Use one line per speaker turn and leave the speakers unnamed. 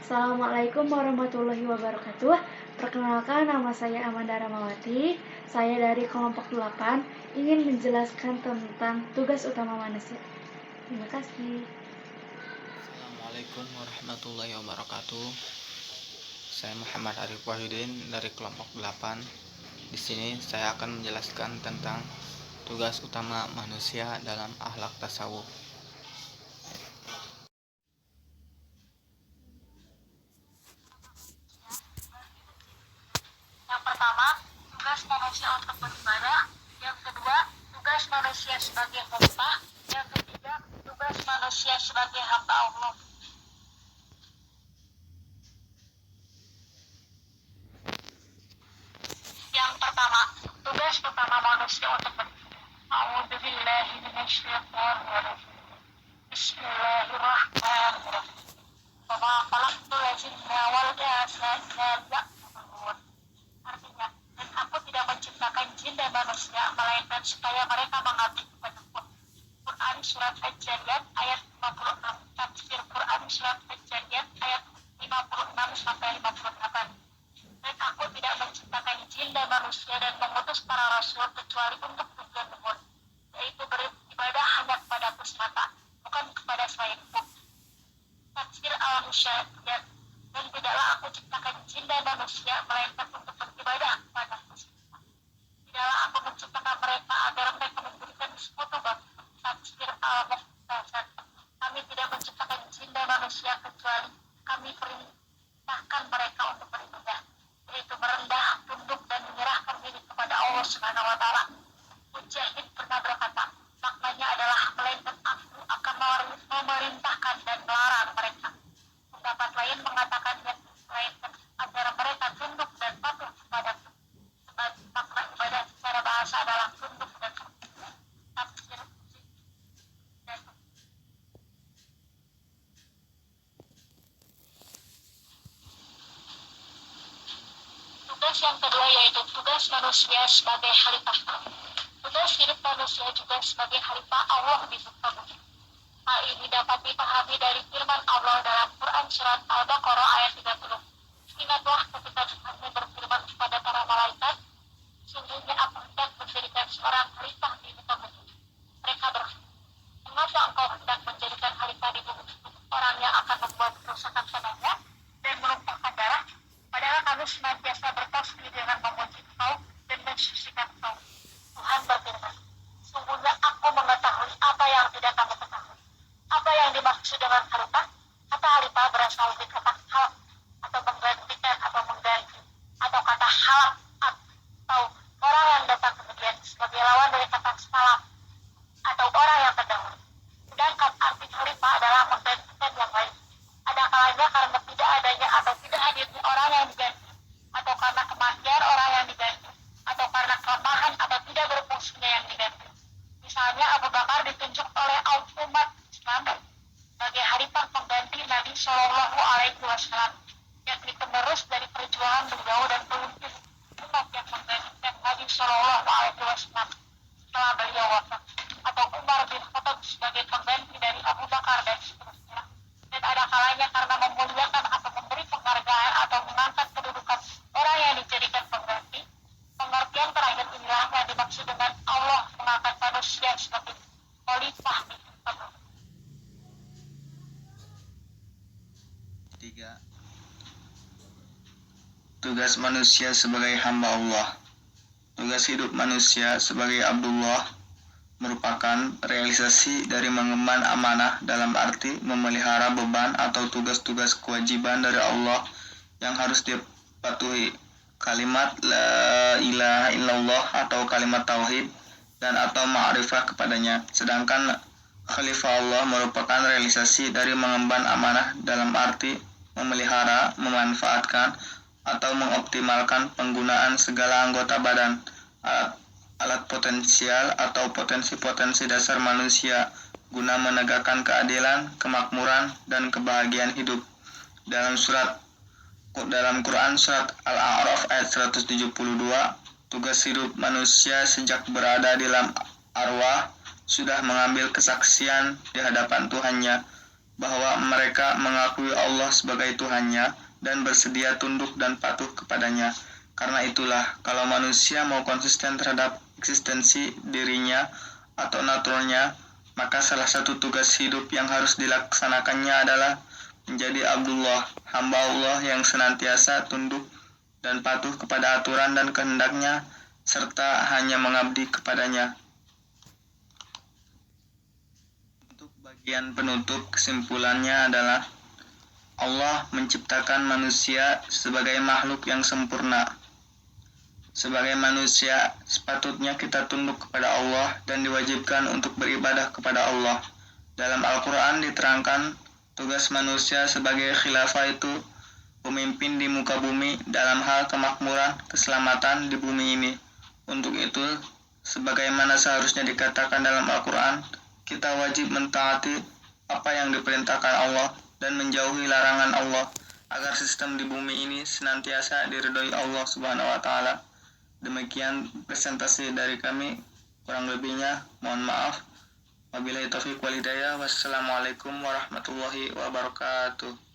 Assalamualaikum warahmatullahi wabarakatuh. Perkenalkan, nama saya Amanda Ramawati. Saya dari kelompok 8 ingin menjelaskan tentang tugas utama manusia. Terima kasih.
Assalamualaikum warahmatullahi wabarakatuh. Saya Muhammad Arif Wahidin dari kelompok 8. Di sini saya akan menjelaskan tentang tugas utama manusia dalam akhlak tasawuf.
Yang pertama, tugas manusia untuk beribadah. Yang kedua, tugas manusia sebagai khalifah. Yang ketiga, tugas manusia sebagai hamba Allah. Yang pertama, tugas utama manusia untuk beribadah. A'udzubillahi minasyaitonir rajim. Bismillahirrahmanirrahim. Wa ma khalaqtul jinna wal insa illa liya'budun. Artinya, dan aku tidak menciptakan jin dan manusia melainkan supaya mereka mengabdi kepadaku. Quran surat Al-Jariyat ayat 56. Tafsir Quran surat Al-Jariyat ayat 56 sampai 58. Dan aku tidak menciptakan jin dan manusia dan mengutus para rasul kecuali untuk tujuan luhur, yaitu beribadah hanya kepadaku semata, bukan kepada selainku. Tafsir Al-Musyahidiyat, dan tidaklah aku ciptakan jin dan manusia melainkan untuk beribadah kepadaku semata. Tidaklah aku menciptakan mereka agar mereka memberikan sekutu bagiku. Tafsir Al-Mukhtasar, kami tidak menciptakan jin dan manusia kecuali kami perintahkan mereka untuk beribadah, yaitu merendah, tunduk, dan menyerahkan diri kepada Allah Subhanahu wa Ta'ala. Mujahid pernah berkata, maknanya adalah melainkan aku akan memerintahkan dan melarang mereka. Pendapat lain mengatakan melainkan agar mereka tunduk dan patuh kepadaku. Sebab makna ibadah secara bahasa adalah tunduk dan patuh. Tafsir dan tugas yang kedua yaitu tugas manusia sebagai khalifah. Tugas hidup manusia juga sebagai khalifah Allah di muka bumi. Hal ini dapat dipahami dari firman Allah dalam Quran surat Al-Baqarah ayat 30. Ingatlah ketika Tuhan berfirman kepada para malaikat, sungguhnya aku hendak menjadikan seorang khalifah di muka bumi. Mereka berkata, mengapa engkau hendak menjadikan khalifah di bumi orang yang akan membuat kerusakan padanya dan menumpahkan darah? Padahal kami senantiasa bertasbih dengan memuji Engkau dan mensucikan Engkau. Tuhan berfirman, sungguhnya aku mengetahui apa yang tidak kamu ketahui. Apa yang dimaksud dengan khalifah? Kata khalifah berasal dari kata khalaf atau menggantikan atau mengganti, atau kata halaf atau orang yang datang kemudian sebagai lawan dari kata salaf atau orang yang terdahulu. Sedangkan arti khalifah adalah menggantikan yang lain. Ada kalanya karena tidak adanya atau tidak hadirnya orang yang diganti, atau karena kematian orang yang diganti, atau karena kelemahan atau tidak berfungsinya yang diganti. Misalnya Abu Bakar ditunjuk oleh umat Islam sebagai khalifah pengganti Nabi Shallallahu Alaihi Wasallam, yakni penerus dari perjuangan beliau dan pemimpin umat yang menggantikan Nabi Shallallahu Alaihi Wasallam setelah beliau wafat. Atau Umar bin Khattab sebagai pengganti dari Abu Bakar dan seterusnya. Dan ada kalanya karena memuliakan atau memberi penghargaan atau mengangkat kedudukan orang yang dijadikan pengganti. Pengertian terakhir inilah yang dimaksud dengan Allah mengangkat manusia sebagai khalifah di muka bumi.
3. Tugas manusia sebagai hamba Allah. Tugas hidup manusia sebagai Abdullah merupakan realisasi dari mengemban amanah dalam arti memelihara beban atau tugas-tugas kewajiban dari Allah yang harus dipatuhi. Kalimat la ilaha illallah atau kalimat tauhid dan atau ma'rifah kepadanya. Sedangkan khalifah Allah merupakan realisasi dari mengemban amanah dalam arti memelihara, memanfaatkan atau mengoptimalkan penggunaan segala anggota badan, alat potensial atau potensi-potensi dasar manusia guna menegakkan keadilan, kemakmuran, dan kebahagiaan hidup. Dalam Quran surat Al-A'raf ayat 172, tugas hidup manusia sejak berada di dalam arwah sudah mengambil kesaksian di hadapan Tuhannya bahwa mereka mengakui Allah sebagai Tuhannya dan bersedia tunduk dan patuh kepadanya. Karena itulah, kalau manusia mau konsisten terhadap eksistensi dirinya atau naturalnya, maka salah satu tugas hidup yang harus dilaksanakannya adalah menjadi Abdullah, hamba Allah yang senantiasa tunduk dan patuh kepada aturan dan kehendaknya, serta hanya mengabdi kepadanya. Untuk bagian penutup, kesimpulannya adalah Allah menciptakan manusia sebagai makhluk yang sempurna. Sebagai manusia, sepatutnya kita tunduk kepada Allah dan diwajibkan untuk beribadah kepada Allah. Dalam Al-Quran diterangkan, tugas manusia sebagai khilafah itu pemimpin di muka bumi dalam hal kemakmuran, keselamatan di bumi ini. Untuk itu, sebagaimana seharusnya dikatakan dalam Al-Quran, kita wajib mentaati apa yang diperintahkan Allah dan menjauhi larangan Allah, agar sistem di bumi ini senantiasa diridhoi Allah Subhanahu wa Ta'ala. Demikian presentasi dari kami, kurang lebihnya mohon maaf. Wabillahi taufiq wal hidayah. Wassalamualaikum warahmatullahi wabarakatuh.